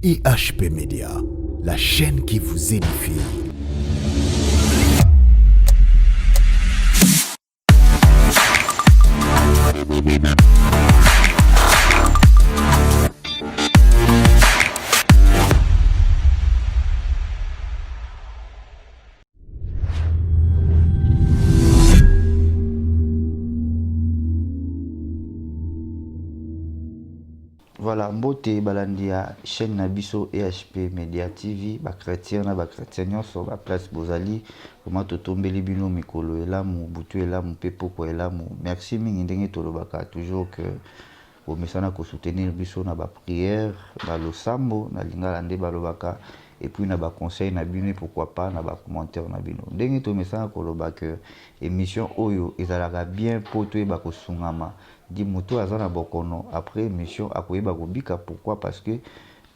IHP Média, la chaîne qui vous édifie. Voilà, mbote balandi ya chaîne Nabiso EHP Media TV, ba chrétien na ba chrétien nyonso ba place bozali, comment totombeli bino mikolo elamu, butu elamu, pepoko elamu. Merci mingi ndenge tolobaka toujours que bomesana ko soutenir biso na ba prière, ba losambo na lingala nde balobaka et puis na ba conseil na bino pourquoi pas na ba commentaire na bino. Ndenge tomesana ko lobaka émission oyo ezalaka bien poto ba ko sungama. Di moto azana bokono après émission akoyeba kobika. Pourquoi? Parce que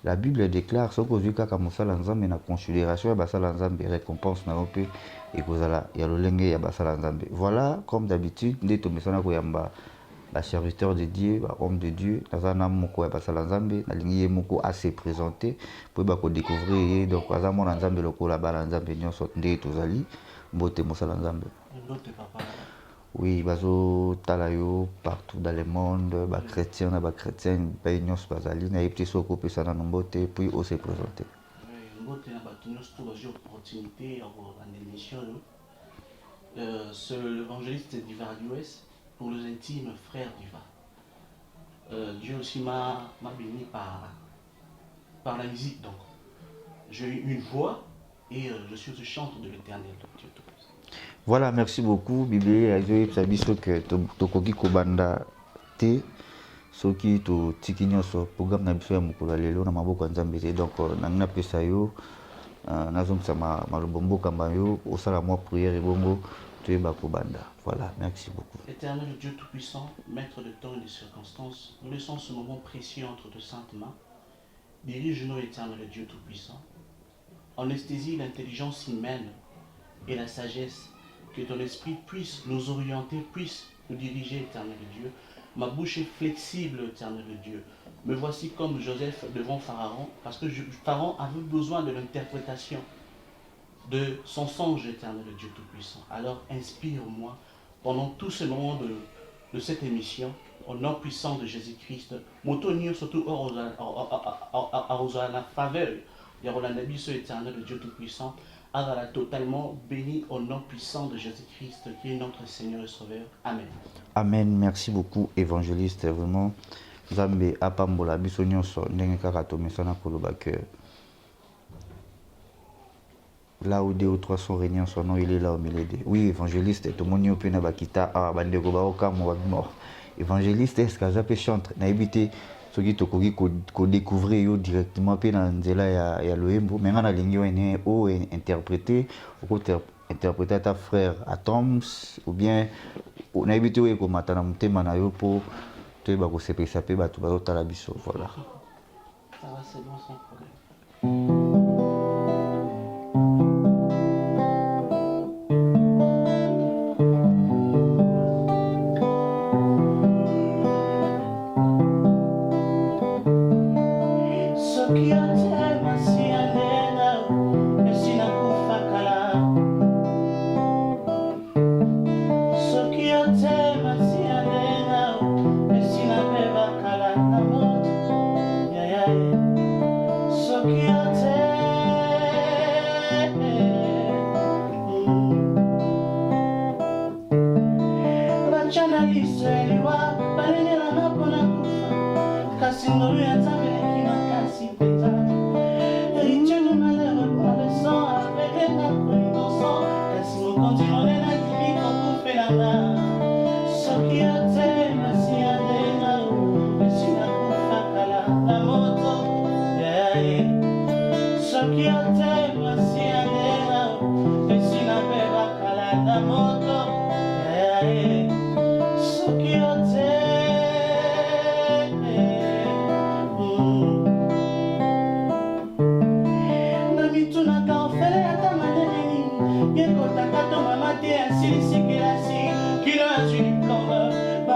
la Bible déclare ce que zuka ka musala nzambe na considération ya basala nzambe récompense na ope et kozala ya lolenge ya basala nzambe. Voilà, comme d'habitude nde tomesana ko yamba ba serviteur de Dieu, ba homme de Dieu, nazana moko ya basala nzambe na lingi moko assez présenté pour ba ko découvrir donc azamo na nzambe lokola bala nzambe nyonso nde tozali mbote musala nzambe. Oui, bazo talayo partout dans le monde, ba chrétien na ba chrétien, ba nyos bazali na yepti soko pesa na mbote puis on se présenter. Oui, mbote na ba nyos to bazo opportunité en émission. C'est l'évangéliste d'Ivar US pour les intimes frères d'Ivar. Dieu aussi m'a béni par la musique donc. J'ai eu une voix et je suis le chantre de l'Éternel. Voilà, merci beaucoup. Bible azo sabiso que tokoki kobanda te soki to tikinyo so programme na biso ya mukolo lelo na maboko nzambe te donc nangina pesa yo nazongisa malobombo kamba yo osala moi prière et bongo tu ba kobanda. Voilà, merci beaucoup. Éternel Dieu tout-puissant, maître de temps et de circonstances, nous laissons ce moment précieux entre de saintes mains. Dirige-nous, éternel Dieu tout-puissant. Anesthésie l'intelligence humaine et la sagesse. Que ton esprit puisse nous orienter, puisse nous diriger, éternel Dieu. Ma bouche est flexible, éternel Dieu. Me voici comme Joseph devant Pharaon, parce que Pharaon avait besoin de l'interprétation de son songe, éternel Dieu Tout-Puissant. Alors inspire-moi pendant tout ce moment de cette émission, au nom puissant de Jésus-Christ. Motonio surtout à la faveur. Yarolandabiso, éternel Dieu Tout-Puissant. Allah totalement béni au nom puissant de Jésus-Christ qui est notre Seigneur et Sauveur. Amen. Amen. Merci beaucoup, évangéliste. Vraiment, Zambe apambola biso nyonso ndenge kaka tomesana koloba que là où 2 ou 3 sont réunis en son nom, il est là au milieu d'eux. Oui, évangéliste, tout le monde peut na bakita ah bandeko ba okamo mort. Évangéliste est-ce que ça peut chanter na éviter ce qui tokoki ko découvrir yo directement pe na nzela ya loembo mais ngana lingi ene o interpréter ou interpréter ta frère Atoms ou bien na éviter ko matana mutema na yo po te ba ko sepesa pe ba to ba tala biso. Voilà. Ça va, c'est bon sans problème. Sukiyot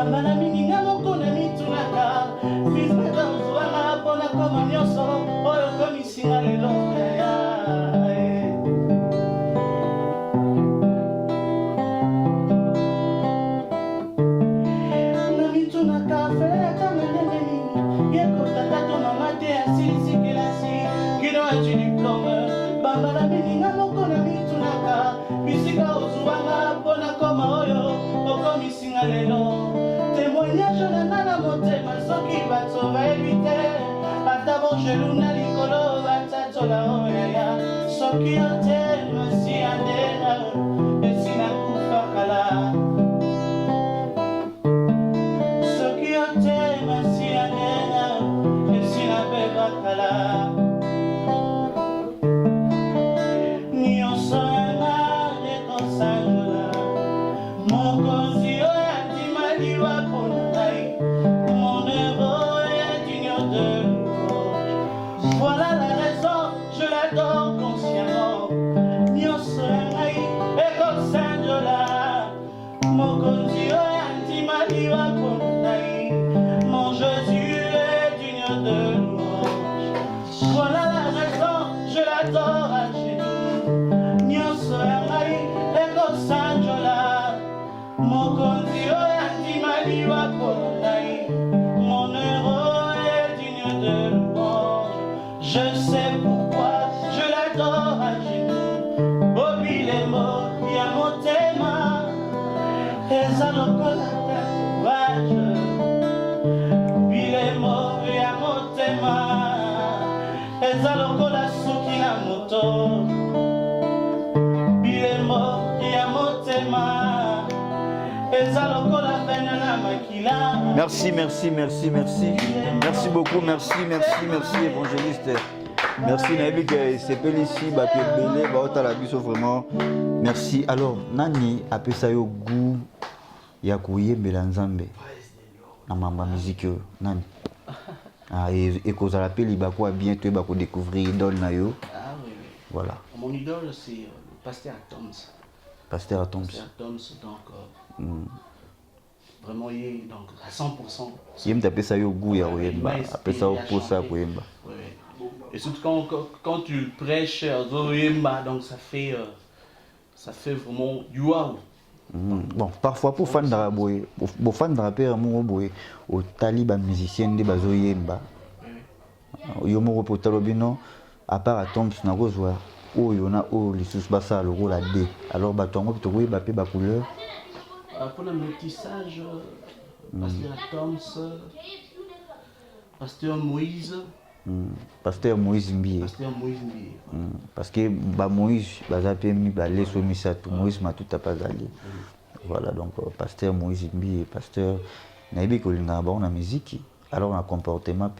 bamba na mininga moko na mitunaka fismeta ozwanga mpona koma nyonso oyo komisinga lelo yaya na mitunaka felaka mandende nini yekotaka to mama te asilisikilasi kino ati diplome bamba na mininga moko na mitunaka bisika ozwanga mpona koma oyo okomisinga lelo témoignage na nga na motema soki bato bayebi te ata bongelu na likolo batatola oyaya soki yo te masi ya ndenga esi nakufa kala soki yo te masi ya ndenga esi nabeba kala nyonso yanga ekosangola mokonzi oyo andima liwa mpona ngai mon héros est digne de louange voilà la raison je l'adore consciemment nyonso ya ngai ekosangola mokonzi oyo andima liwa mpona ngai mon Jésus est digne de louange voilà la raison je l'adore à genoux nyonso ya ngai ekosangola mokonzi oyo andima liwa mpona ngai mon héros est digne de louange je sais pourquoi je l'adore à genoux obilemo ya motema eza lokola tatouage bilemo ya motema eza lokola suki na moto bilemo ya motema eza lokola pene na makila. Merci, merci, merci, merci. Merci beaucoup, merci, merci, merci, évangéliste. Merci, Nabi, que c'est ici, Bapi Belé, Baota la Biso, vraiment. Merci. Alors, Nani a pu ça au goût, Yakouye Belanzambe. Na mamba musique, Nani. Ah, et qu'on a rappelé, il va bientôt découvrir Idole Nayo. Ah oui, oui. Voilà. Mon idole, c'est le pasteur Toms. Pasteur Atoms. Pasteur Toms, donc vraiment, il est donc à 100%. Il m'a appelé ça au goût, Yaouyemba. Appelé ça au posa, Yaouyemba. Oui, oui. Et surtout quand tu prêches Yaouyemba, donc ça fait vraiment du waouh. Bon, parfois pour fan d'araboé, pour fan d'arabé, au taliban musicien de Bazoyemba. Yomo pour talobino, à part à Toms, na rozwa, où il y en a les sous bassa, le rôle à D. Alors, batongo, tu vois, bapé, ba couleur. Pour le métissage, pasteur Toms, pasteur Moïse. Pasteur Moïse Mbié. Pasteur Moïse Mbié. Parce que Moïse, Bazapé, Balé, Somisa, tout Moïse m'a tout à pas allé. Voilà, donc pasteur Moïse Mbié, pasteur Naïbi Kolinga, on a musique, alors on a comportement,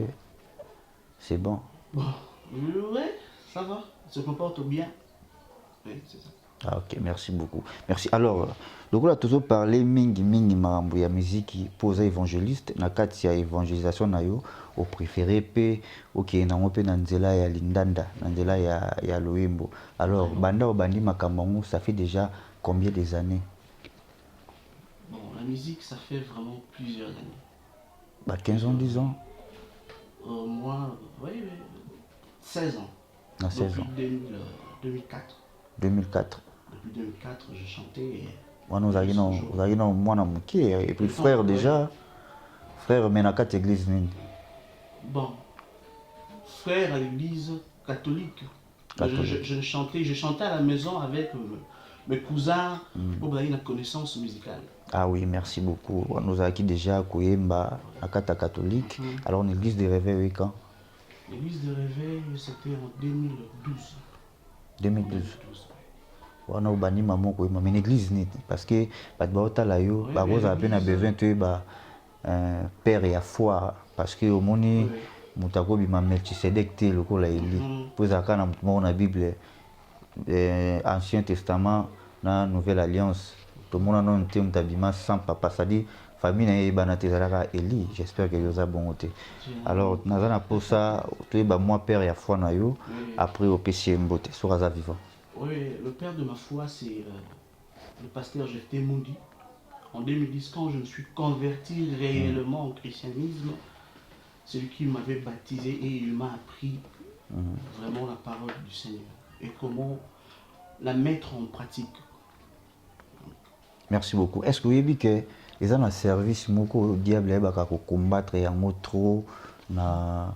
c'est bon. Bon, oui, ça va, il se comporte bien. Oui, c'est ça. Ah, ok, merci beaucoup. Merci. Alors, donc on a toujours parlé mingi marambo ya musique posa évangéliste na kati ya évangélisation na yo au préféré pe OK na ngope na nzela ya lindanda na nzela ya loembo. Alors, banda obandi makambo ça fait déjà combien des années? Bon, la musique ça fait vraiment plusieurs années. Bah 15 ans, 10 ans. Moi, oui, 16 ans. À 16 ans. Depuis 2004. 2004. Depuis 2004, je chantais. Moi, nous avons moi et puis frère déjà. Frère Menakat église nini. Bon. Frère à l'église catholique. Je chantais à la maison avec mes cousins pour gagner la connaissance musicale. Ah oui, merci beaucoup. Nous avons déjà Koyemba, Akata catholique. Alors, une église de réveil, oui, quand? L'église de réveil, c'était en 2012. 2012. On a obani maman ko mais l'église ni parce que ba baota la yo ba rosa a peine besoin de ba père et à foi parce que au moni mutako bi Melchisedek te lokola Eli pour ça kana mutmo na Bible Ancien Testament na Nouvelle Alliance tout le monde non te mutabima sans papa ça dit famille na bana te zalaka Eli j'espère que yoza bon côté alors nazana pour ça tu ba moi père et à foi na yo après au PC Mbote sur Raza vivant. Oui, le père de ma foi, c'est le pasteur Jephté Moudi. En 2010, quand je me suis converti réellement au christianisme, c'est lui qui m'avait baptisé et il m'a appris vraiment la parole du Seigneur et comment la mettre en pratique. Merci beaucoup. Est-ce que vous avez vu que les gens dans le service, le diable est combattre trop na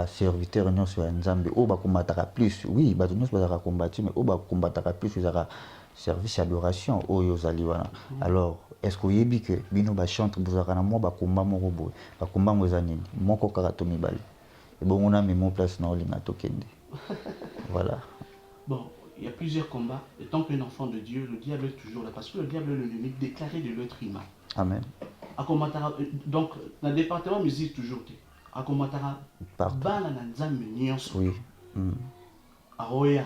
serviteur non sur Nzambe o ba combattre plus. Oui, ba nous ba combattre mais o ba combattre plus sur service adoration o yo zaliwana. Alors, est-ce que vous avez vu que bino ba chante buzaka na mo ba combat moko boy. Ba combat mo zanini. Moko kaka to mibali. Et bon on a mis mon place na olinga tokende. Voilà. Bon, il y a plusieurs combats. Et tant qu'un enfant de Dieu, le diable est toujours là. Parce que le diable est l'ennemi déclaré de l'être humain. Amen. Donc, dans le département musique toujours. À combattre, bana na nzambe nyonso. Oui. Aroya,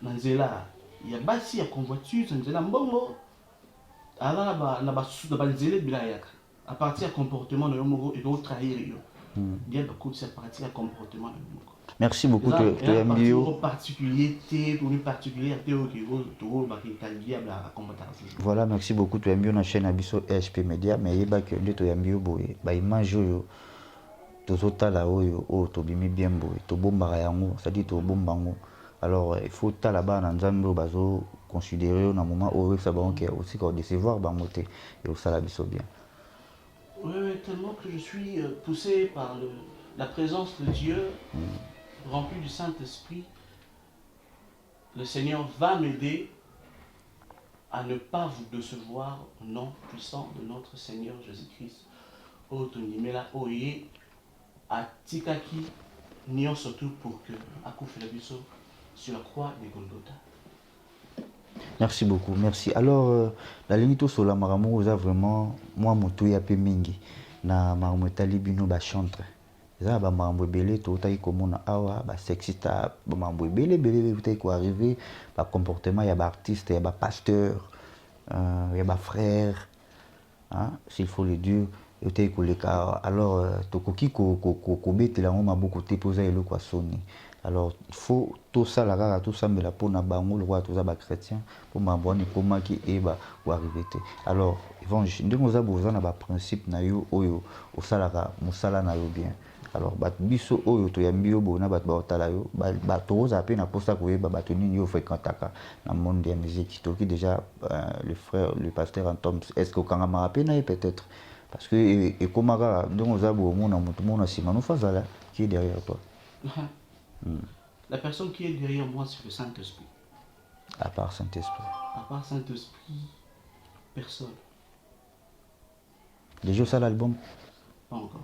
na nzela. Il y a basi ya convoiture, nzela mbongo. Ala na ba nzela bila yaka. À partir du comportement de l'homme et d'autres trahir. Diable c'est à partir du comportement de l'homme. Merci beaucoup. Voilà, merci beaucoup. Tu as mis une chaîne Abisso EHP Media, mais il y a que tu as mis une image tozotala oyo o tobimi bien boy tobombaka yango c'est-à-dire tobombango. Alors il faut là-bas na nzambe bazo considérer na moment où ça va aussi qu'on décevoir bango te et ça la biso bien. Oui, tellement que je suis poussé par la présence de Dieu, rempli du Saint-Esprit. Le Seigneur va m'aider à ne pas vous décevoir au nom puissant de notre Seigneur Jésus-Christ. O tonimela oye atikaki nion surtout pour que akufe la biso sur la croix de Golgotha. Merci beaucoup, merci. Alors, la ligne sur la Maramou, vous avez vraiment, moi, mon tout y a peu mingi. Na Maramou Talibino ba chantre. Ça ba Maramou belé, tout taille comme on a awa, ba sexista, ba Maramou belé, tout taille quoi arriver, ba comportement, y a ba artiste, y a ba pasteur, y a ba frère, hein, s'il faut le dire. Alors, tokoki ko bete la m'a beaucoup déposé et le quoi sonner. Alors, il faut tout ça la tout ça mais la pour na bango le roi tout ça ba chrétien pour m'abonner comment qui est ba ou arriver. Alors, évangile nous a besoin na ba principe na yo oyo au salara musala na yo bien. Alors, bat biso oyo to yambio bona bat ba otala yo ba to za pe na posta ko ba batoni yo fréquentaka na monde de musique qui déjà le frère le pasteur Antom est-ce que quand m'a rappelé na peut-être parce que et comme donc qui est derrière toi. La personne qui est derrière moi c'est le Saint-Esprit. À part Saint-Esprit. À part Saint-Esprit, personne. Déjà ça l'album. Pas encore.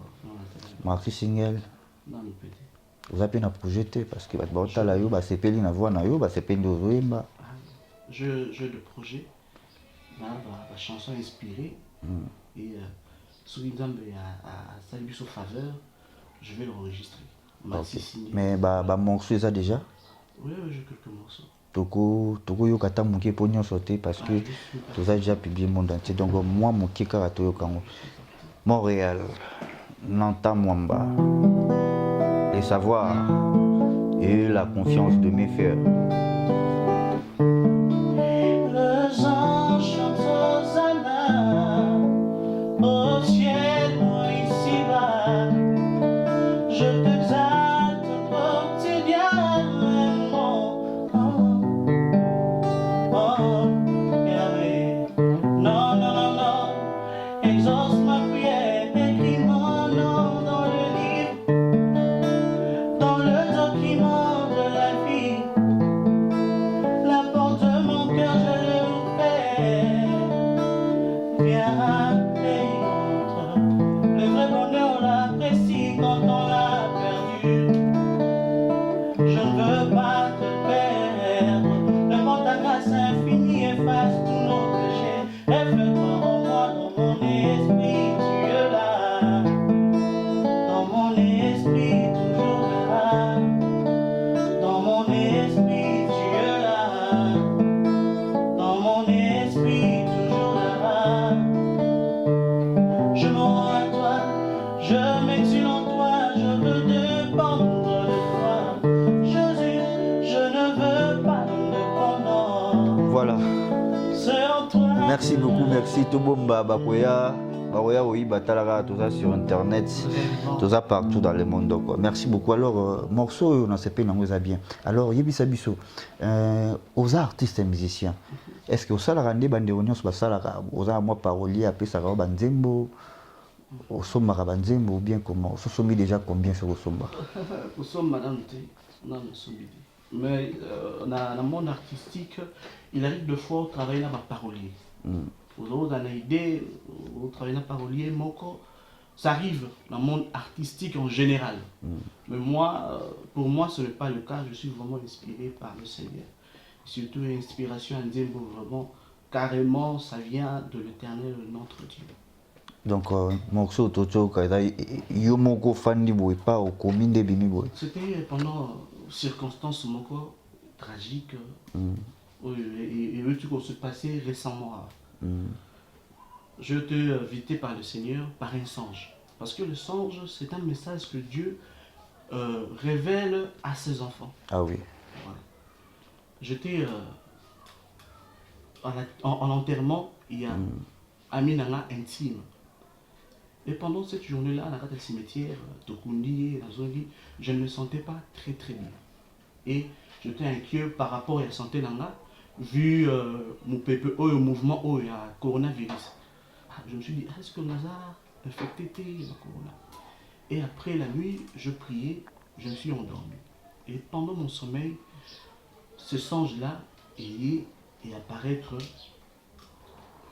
Marqué single. Non mais peut-être. Vous avez un projeté parce que votre la yo c'est peli na voix na yo c'est peli dozoimba. Je le projet la chanson inspirée et sous Nzambe à saluer sa faveur, je vais l'enregistrer. Okay. Mais morceau ça déjà? Oui, j'ai quelques morceaux. Toko yo kata muke pognon sauter parce que tout ça déjà publié monde entier donc moi muke karato yo kango. Montréal, Nanta Mwamba. Les savoirs et la confiance de mes frères. Au ciel, moi ici-bas, je t'exalte quotidiennement. Yahweh. Non, non, non, non, exauce ma prière, écris mon nom dans le livre, dans le document de la vie. La porte de mon cœur, je l'ouvre. Viens. Le vrai bonheur on l'apprécie quand on l'a perdu. Je ne veux pas te perdre. Demande ta grâce infinie, efface tous nos péchés. Fais-toi en moi, dans mon esprit, tu es là. Dans mon esprit, toujours là. Dans mon esprit, tu es là. Dans mon esprit, toujours là. Je m'en rends à toi, je m'exile en toi, je veux dépendre de toi. Jésus, je ne veux pas me dépendre. Voilà. C'est en toi. merci beaucoup, merci. Tout bon, bakoya, oui, batalaka, tout ça sur internet, tout ça partout dans le monde. Quoi. Merci beaucoup. Alors, morceau, on a pas ça bien. Alors, Yebisa Bisso, aux artistes et musiciens, est-ce que vous savez rendre bande réunion sur ça, aux moi parolier, après ça va banzembo, au somma banzembo, ou bien comment, au sommet déjà combien sur le somma? Au somma, madame, non, mais dans le monde artistique, il arrive de fois travailler dans ma parolier. Vous avez une idée, vous travaillez dans parolier, ça arrive dans le monde artistique en général. Mais moi, pour moi, ce n'est pas le cas. Je suis vraiment inspiré par le Seigneur. Surtout l'inspiration en Zembo, vraiment, carrément, ça vient de l'Éternel, notre Dieu. Donc, morceau Toto, Yomoko Fandi Boy, pas au commune de Bimi Boy. C'était pendant circonstances tragiques et tout ce qui s'est passé récemment. Je été invité par le Seigneur par un songe. Parce que le songe, c'est un message que Dieu révèle à ses enfants. Ah oui. Voilà. J'étais en enterrement, il y a ami nanga intime. Et pendant cette journée-là, dans le cimetière, Tokundi, je ne me sentais pas très bien. Et j'étais inquiet par rapport à la santé nanga, vu mon PPE, le mouvement, il y a coronavirus. Je me suis dit, est-ce que Nazar infecté le corona? Et après la nuit, je priais, je me suis endormi. Et pendant mon sommeil, ce songe-là est apparaître.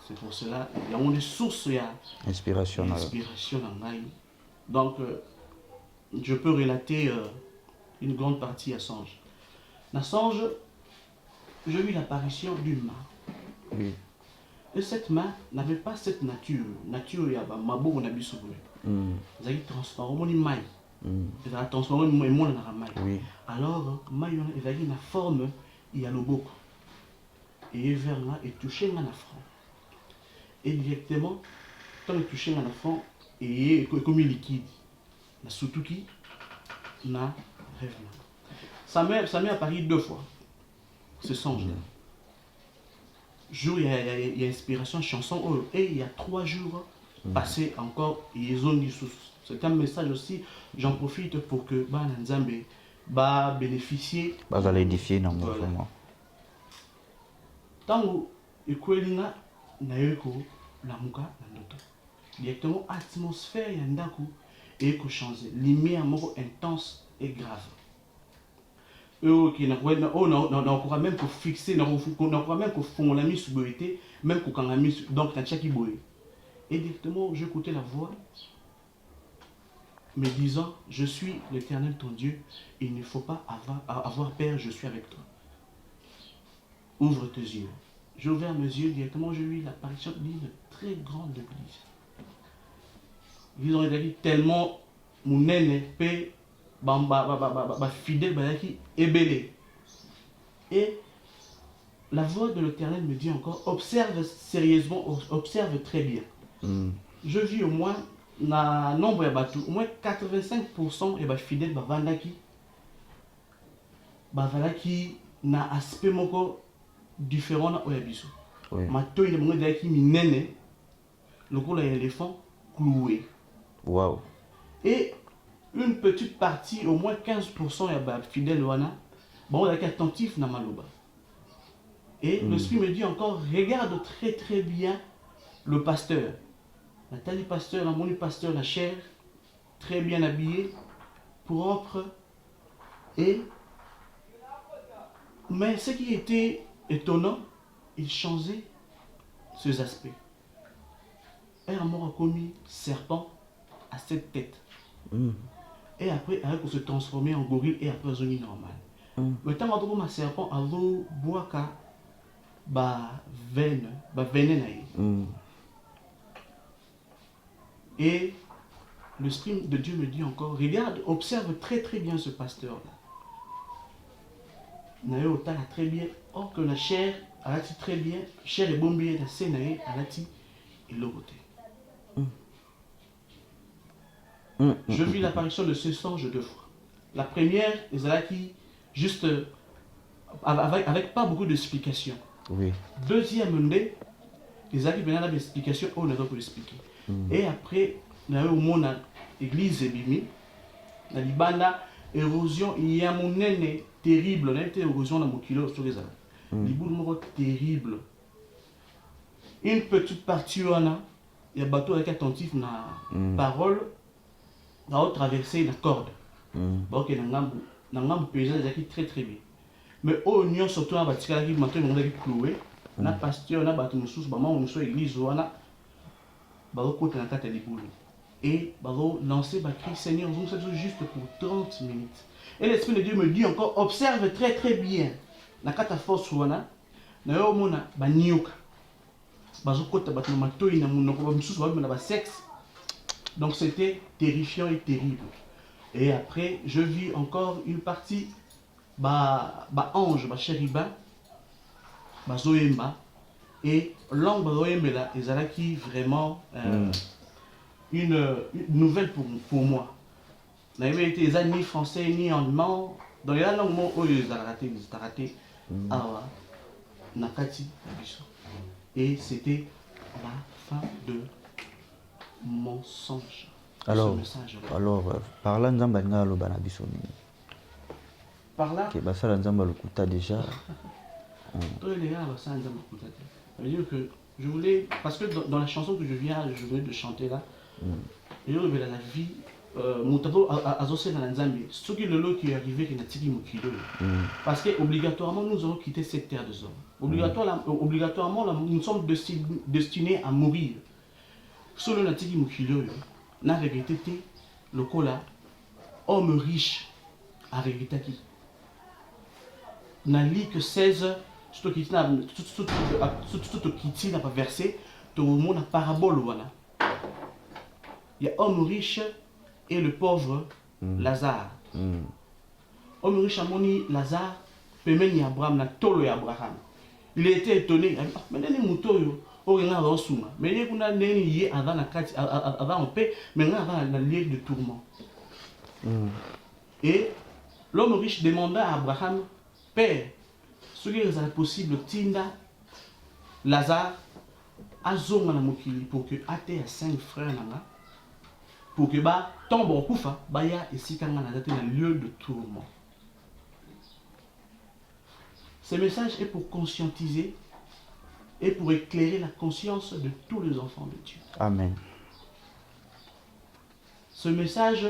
C'est pour cela, il y a une source, il y a inspiration. Donc, je peux relater une grande partie à songe. Dans songe, je vis l'apparition d'une main. Oui. Et cette main n'avait pas cette nature. Nature, il y a mabo on a bu sur lui. Ça y transforme en maille. Ça a transformé en maille. Oui. Alors, maille, il y a une forme, il y a le boko. Et vers là, il touchait un affront. Et directement, quand il touchait un affront, il est comme liquide. La soutouki, na rêve. Ça m'est apparu 2 fois. Ce songe-là. Jour, il y a inspiration, chanson, et il y a 3 jours passés encore, ils ont dit c'est un message aussi, j'en profite pour que Nzambe va bénéficier. Va l'édifier dans mon mouvement. Tant que naeko la muka na ndoto. Directement atmosphère yandaku et que changer. Lumière moko intense et grave. On pourra même que fixer, on pourra même que fond la mise sur boité, même que quand la mise donc na chaki boy. Et directement j'écoutais la voix me disant je suis l'Éternel ton Dieu, il ne faut pas avoir peur, je suis avec toi. Ouvre tes yeux. J'ai ouvert mes yeux, directement j'ai vu l'apparition d'une très grande église. Ils ont dit tellement mon épée fidèle qui est belle. Et la voix de l'Éternel me dit encore observe sérieusement, observe très bien. Je vis au moins na nombre au moins 85% et fidèles qui na aspect moko différent na oyabiso. Mato il est qui minene le coup l'éléphant cloué. Wow. Et une petite partie, au moins 15% est fidèle wana, bon est attentif na maloba. Et l'esprit me dit encore regarde très bien le pasteur. Nathalie pasteur, la moni pasteur, la chair, très bien habillé, propre et mais ce qui était étonnant, il changeait ces aspects. Un amour a commis serpent à 7 têtes. Et après, il se transformer en gorille et après, zone normale. Maintenant, on a un serpent à l'eau, boaka, veine. Et l'Esprit de Dieu me dit encore, regarde, observe très bien ce pasteur-là. Nayo otala très bien, or que la chair, elle a très bien, chair et bombier, la scène, elle a et l'autre. Je vis l'apparition de ce songe 2 fois. La première, qui juste avec pas beaucoup d'explications. Oui. Deuxième, ils arrivent maintenant à l'explication, on ne doit pas expliquer. Et après, on a au monde l'église Bimi, dans l'Ibanda, érosion, il y a mon nez terrible, on a été érosion dans mon kilo sur les arbres. L'Ibou terrible. Une petite partie, on a, il y a bateau avec attentif na parole, on a traversé la corde. Donc, il y a un paysage qui est très très bien. Mais au union surtout à Batika qui maintenant on a cloué, on a pasteur, on a battu nous sous, maman on soit église on a baro côté na carte de boulot. Et baro lancer ba cri Seigneur, nous sommes juste pour 30 minutes. Et l'esprit de Dieu me dit encore observe très très bien. Na carte force wana na yo mona ba nioka. Bazo côté battu na matoi na munoko ba mususu ba na ba sexe. Donc c'était terrifiant et terrible. Et après je vis encore une partie ange, chérubin, zoemba, et langue zoemba là, ils qui vraiment une nouvelle pour moi. N'a jamais été ni français ni allemand. Dans les langues où ils ont raté, Nakati, et c'était la fin de mon songe. Alors, parlant d'Ambanga, le Banabisoni. Par là, ça déjà. C'est-à-dire que je voulais, parce que dans la chanson que je venais de chanter là, il y avait la vie, mon tableau a zossé dans la Zambie, ce qui est le lot qui est arrivé qui n'a tiki mukilo. Parce que obligatoirement nous allons quitter cette terre de hommes. Obligatoirement nous sommes destinés à mourir. Sur le natiki mukilo, n'a regretté le cola, homme riche, a regretté qui. N'a lu que 16, tout qui n'a pas versé, tout le monde a parabole. Il y a homme riche et le pauvre Lazare. Homme riche a moni Lazare, peut même Abraham, na tolo Abraham. Il a été étonné, mais il y a des moutons, il y a des souma. Mais il y a des avant en paix, mais il y a des lieux de tourment. Et l'homme riche demanda à Abraham, Père, ce qui est possible, Tinda, Lazare, Azonga na mokili pour que ate à 5 frères nanga, pour que ba tombe au kufa, baya et sikanga na date dans lieu de tourment. Ce message est pour conscientiser et pour éclairer la conscience de tous les enfants de Dieu. Amen. Ce message,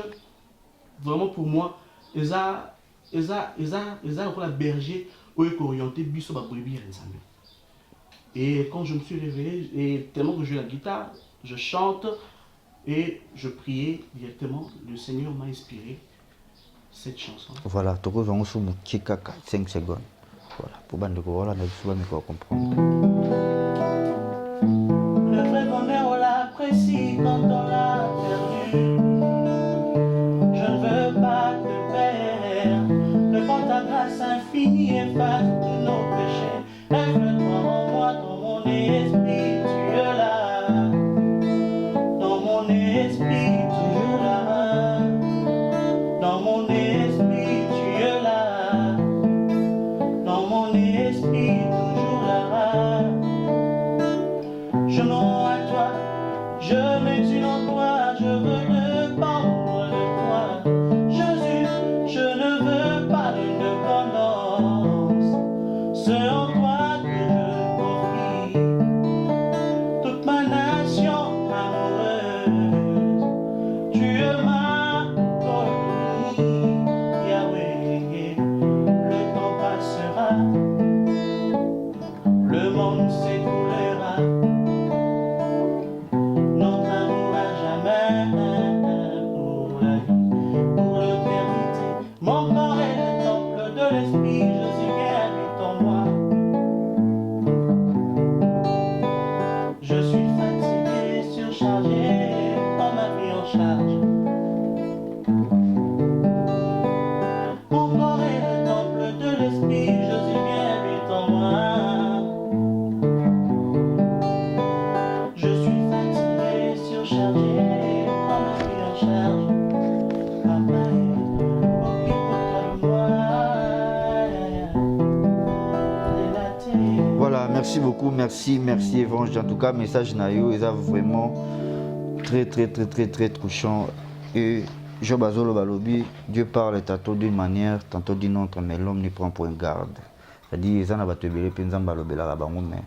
vraiment pour moi, la berger où est orienté biso ba brebis ensemble. Et quand je me suis réveillé, et tellement que je joue la guitare, je chante et je priais directement, le Seigneur m'a inspiré cette chanson. Voilà, tu reviens au soum 5 secondes. Voilà, pour bande de voilà, on a comprendre. Le vrai bonheur on l'apprécie quand on l'a perdu. Je ne veux pas te perdre. Le vent ta grâce infinie efface tous nos péchés. Lève-toi en moi, dans mon esprit, tu es là. Dans mon esprit, tu es là. Dans mon esprit, tu es là. Dans mon esprit, toujours là. Je m'en à toi, je m'exile en toi, je veux dépendre de toi. Jésus, je ne veux pas de dépendance. C'est en toi que je confie toute ma nation amoureuse. Tu es ma colonie, Yahweh. Le temps passera, le monde s'écoulera. Notre amour à jamais pour la vie, pour l'éternité. Mon corps est le temple de l'esprit, Jésus habite en moi. Je suis fatigué, surchargé, prends ma vie en charge. Mon corps est le temple de l'esprit, Jésus habite en moi. Je suis fatigué, surchargé, prends ma vie en charge. Papa, occupe-toi de moi. Voilà, merci beaucoup. beaucoup, merci Evange. En tout cas, message Nayo, ils ont vraiment très touchant. Et Job Azolo Balobi, Dieu parle tantôt d'une manière, tantôt d'une autre, mais l'homme n'y prend point garde. C'est-à-dire, ils ont battu Penzam Balobela Rabango, mais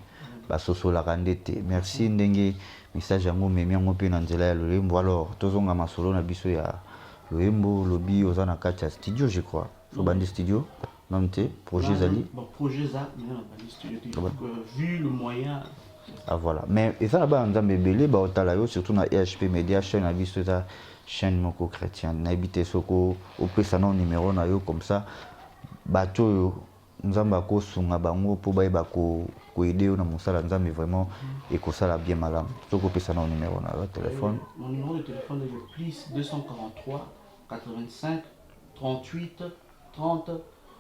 Basoso la Randete. Merci Ndenge, message Yango, mais Miango Penanzela Lolembo. Alors, Tozonga Masolo Nabiso ya Lolembo, Lobi, Ozana Kacha Studio, je crois. Sur Bandi Studio. Non, projet Zali. Bon, projet Zali, vu le moyen. Ah voilà. Mais et ça là-bas, on a bébé, bah surtout dans EHP Media, chaîne à vie chaîne moko chrétienne. N'habite soko au précédent numéro na yo comme ça. Bato nzamba ko sunga bango po ba ko aider na musala nzambe vraiment et ko sala bien malam. Soko précédent numéro na téléphone. Mon numéro de téléphone est le plus 243 85 38 30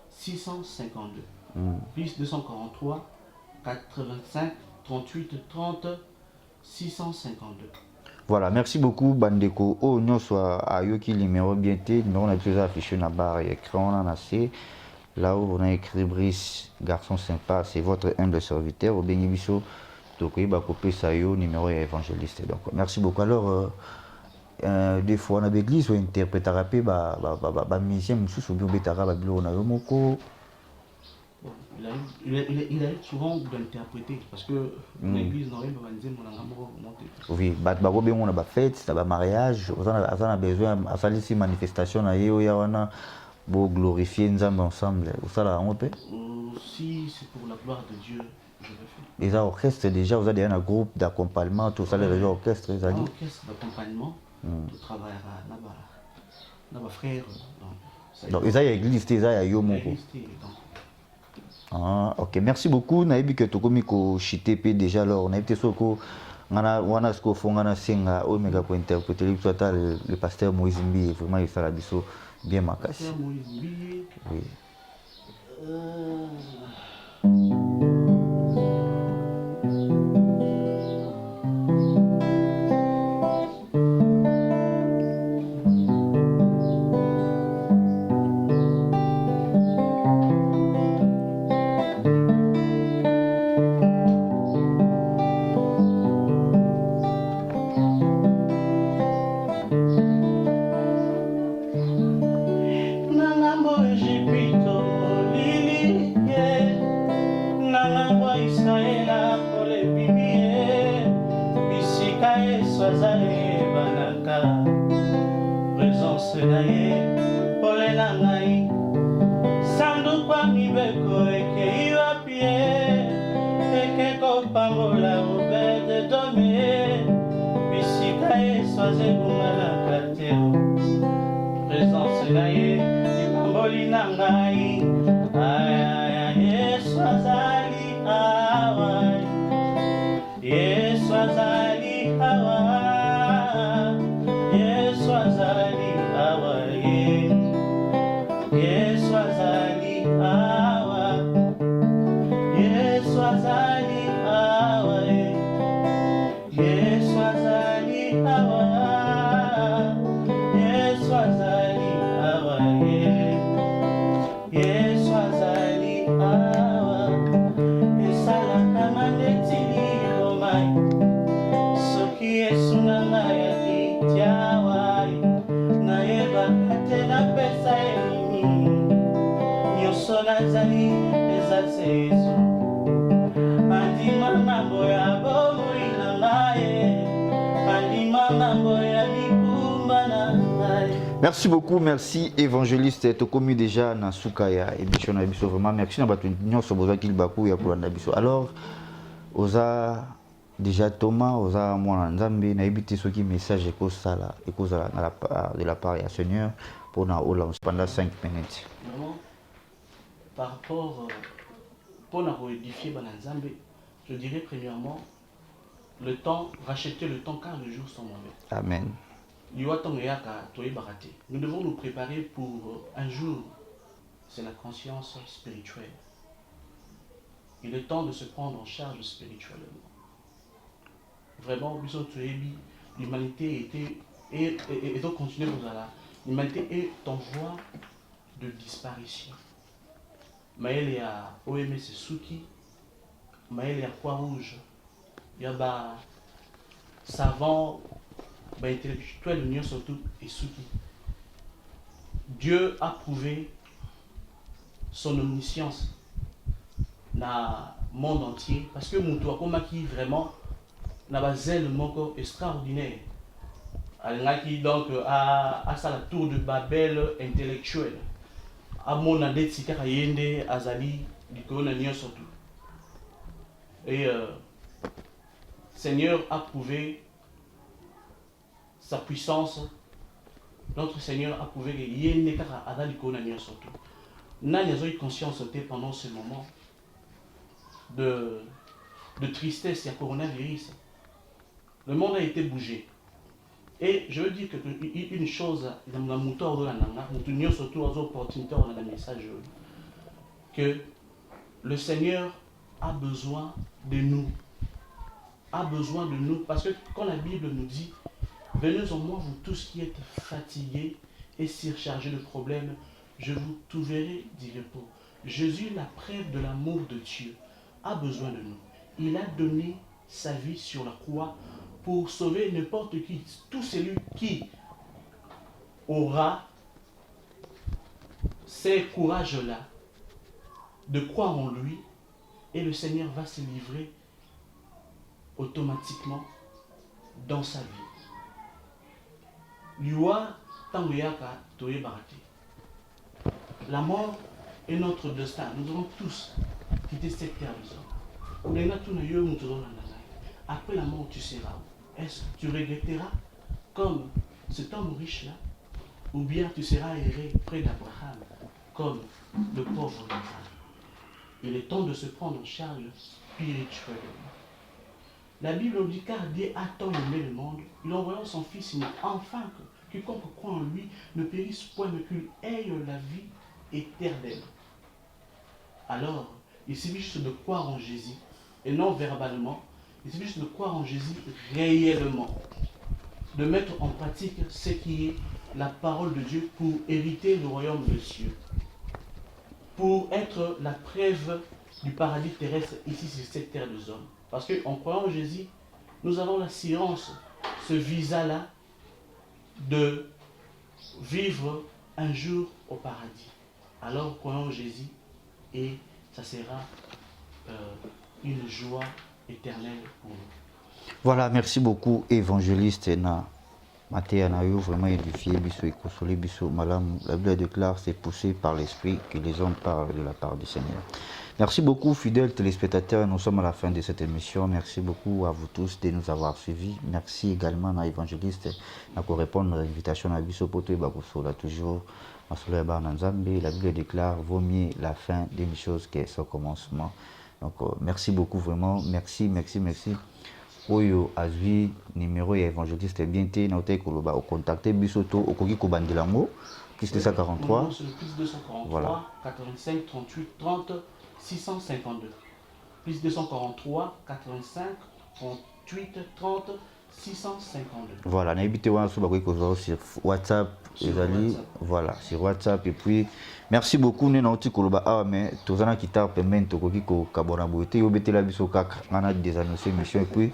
652. Plus 243 85 38 30 652. Voilà, merci beaucoup Bandeko. Oh, nous soit à Yoki numéro bien té, numéro on a plus affiché na barre écran on a assez. Là où on a écrit Brice, garçon sympa, c'est votre humble serviteur au Bénibiso. Donc il va copier ça yo numéro évangéliste. Donc merci beaucoup. Alors des fois on a l'église ou interprète rapé ba musicien mususu bien betara ba bilo na yo moko. Il arrive souvent d'interpréter parce que l'église n'aurait pas dit mon amour monté. Oui, bako bien on a ba fête, ça ba mariage, on a besoin à faire ici manifestation na yo ya wana bo glorifier Nzambe ensemble. Ou ça là on peut. Si c'est pour la gloire de Dieu, je le fais. Les orchestres déjà, vous avez un groupe d'accompagnement, tout ça les orchestres, les amis. Orchestre d'accompagnement, tout travaillera là-bas frère. Donc ils ont église, ils ont yomoko. Ah, ok, merci beaucoup. Naibi que tu komi ko chité déjà alors on a été soko ngana wana sko fongana singa omega ko interpréter le pasteur Moïse Mbi vraiment il sala biso bien makasi. Pasteur Moïse Mbi. Oui. Merci beaucoup, merci évangéliste Tokomi déjà na Sukaya et Bichona Biso vraiment merci na batu nyonso boza kil baku ya kolanda biso. Alors oza déjà Thomas oza mwana nzambe na ebité soki message ko sala et kozala na de la part ya Seigneur pour na ola pendant 5 minutes. Vraiment par rapport pour na édifier bana nzambe, je dirais premièrement le temps, racheter le temps car les jours sont mauvais. Amen. Nous devons nous préparer pour un jour, c'est la conscience spirituelle. Il est temps de se prendre en charge spirituellement. Vraiment, l'humanité et donc continuer pour là. L'humanité est en voie de disparition. Mais il y a OMS Suki, maël ya croix rouge ya ba savant ba intellectuel nyonso tu esuki. Dieu a prouvé son omniscience na monde entier parce que mutu akomaki vraiment na ba zèle moko extraordinaire. Alingaki donc à la tour de Babel intellectuelle. À mon adepte kaka yende azali likolo na nyonso tu. Et Seigneur a prouvé sa puissance. Notre Seigneur a prouvé que yende kaka azali likolo na nyonso tu. Nani a eu conscience pendant ce moment de tristesse, il y a coronavirus. Le monde a été bougé. Et je veux dire que une chose, que le Seigneur a besoin de nous. A besoin de nous. Parce que quand la Bible nous dit, venez en moi, vous tous qui êtes fatigués et surchargés de problèmes, je vous trouverai du repos. Jésus, la preuve de l'amour de Dieu, a besoin de nous. Il a donné sa vie sur la croix pour sauver n'importe qui. Tout celui qui aura ces courages-là de croire en lui, et le Seigneur va se livrer automatiquement dans sa vie. La mort est notre destin. Nous allons tous quitter cette terre de hommes. Après la mort, tu seras où? Est-ce que tu regretteras comme cet homme riche-là? Ou bien tu seras erré près d'Abraham comme le pauvre Lazare? Il est temps de se prendre en charge spirituellement. La Bible dit car Dieu a tant aimé le monde, il envoya son Fils unique, afin que quiconque croit en lui ne périsse point, mais qu'il ait la vie éternelle. Alors, il suffit juste de croire en Jésus, et non verbalement, il suffit juste de croire en Jésus réellement, de mettre en pratique ce qui est la parole de Dieu pour hériter le royaume des cieux, pour être la preuve du paradis terrestre ici sur cette terre des hommes. Parce qu'en croyant en Jésus, nous avons l'assurance, ce visa-là, de vivre un jour au paradis. Alors croyons en Jésus et ça sera une joie éternelle pour nous. Voilà, merci beaucoup, évangéliste na Matéa Nayo, vraiment édifié, biso et consolé, biso malam. La Bible déclare, c'est poussé par l'Esprit que les hommes parlent de la part du Seigneur. Merci beaucoup, fidèles téléspectateurs. Nous sommes à la fin de cette émission. Merci beaucoup à vous tous de nous avoir suivis. Merci également à l'évangéliste pour répondre à l'invitation à Biso Poto et Bakosola. Toujours, la Bible déclare, vaut mieux la fin d'une chose que son commencement. Donc, merci beaucoup, vraiment. Merci. Oyo azwi numéro ya évangéliste bien te na otai koloba au contacter bisoto okoki kobandelango plus 243 c'est le plus 243 voilà 85 38 30 652 plus 243 85 38 30 652 voilà na habité wana so bakoki kozwa sur WhatsApp ezali voilà sur WhatsApp et puis merci beaucoup nena oti koloba awa mais tozana kitare pembeni tokoki kokabona boye te yobetela biso kaka ngana désannoncé mission et puis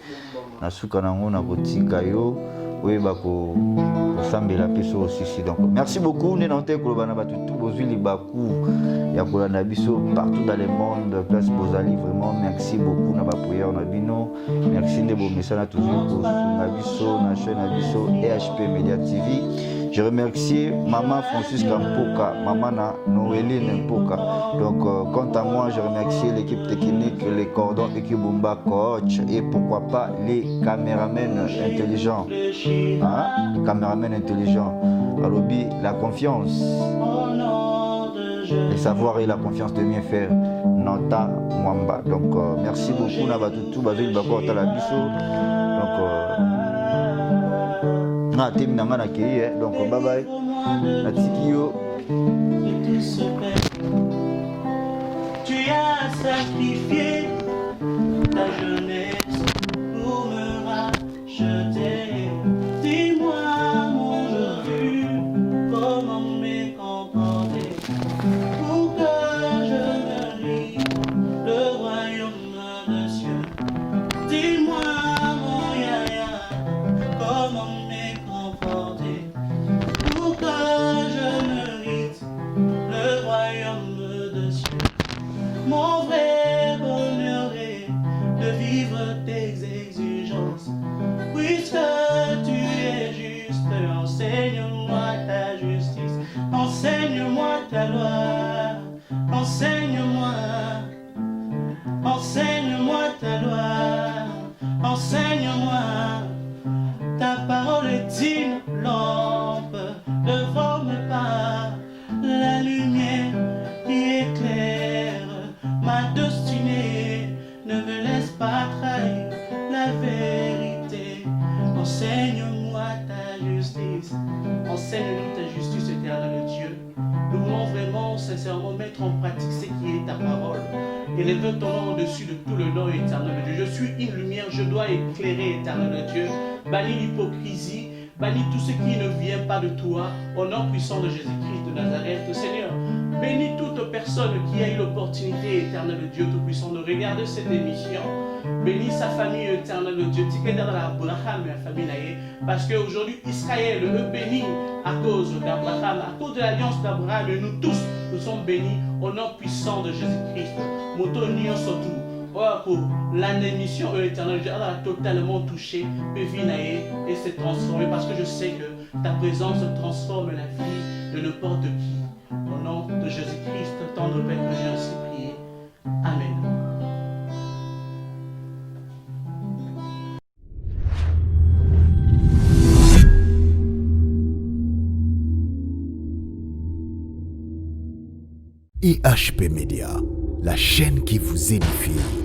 na suka nango na kotika yo oyeba kosambela biso aussi donc merci beaucoup nena oti koloba na bato tout bozwi libaku ya kolanda biso partout dans le monde place bozali vraiment merci beaucoup na baprière na bino merci nde bomesana toujours kosunga biso na chaîne na biso EHP Media TV. Je remercie Maman Francis Mpoka, Maman Noéline Mpoka. Donc, quant à moi, je remercie l'équipe technique, les cordons, l'équipe Bumba Coach et pourquoi pas les caméramens intelligents. Hein? Caméramens intelligents. Alobi, la confiance, le savoir et la confiance de bien faire. Nanta Mwamba. Donc, merci beaucoup. Nabatutu, Bazil Bakor Talabiso. Donc, donc bye bye tu as sacrifié ta jeunesse pour me racheter. Dis-moi mon Jésus, comment me comporter pour que je me livre le royaume de enseigne-moi ta justice, enseigne-moi ta loi, enseigne-moi, enseigne-moi ta loi, enseigne-moi. Ta parole est une lampe devant mes pas, la lumière qui éclaire ma destinée. Ne me laisse pas trahir la vérité. Enseigne-moi ta justice, enseigne-nous ta justice, éternel Dieu. Nous voulons vraiment, sincèrement mettre en pratique ce qui est ta parole. Élève ton nom au-dessus de tout le nom, éternel Dieu. Je suis une lumière, je dois éclairer, éternel Dieu. Bannis l'hypocrisie, bannis tout ce qui ne vient pas de toi, au nom puissant de Jésus-Christ de Nazareth. Seigneur, bénis toute personne qui a eu l'opportunité, éternel Dieu Tout-Puissant, de regarder cette émission. Bénis sa famille, éternel Dieu, Abraham et la famille Naé, parce qu'aujourd'hui, Israël est béni à cause d'Abraham, à cause de l'alliance d'Abraham, et nous tous, nous sommes bénis au nom puissant de Jésus-Christ. Motonio surtout. Pour l'émission éternelle, Dieu a totalement touché Pévinae et s'est transformé parce que je sais que ta présence transforme la vie de n'importe qui. Au nom de Jésus-Christ, tendre Père, que j'ai ainsi prié. Amen. IHP Média, la chaîne qui vous édifie.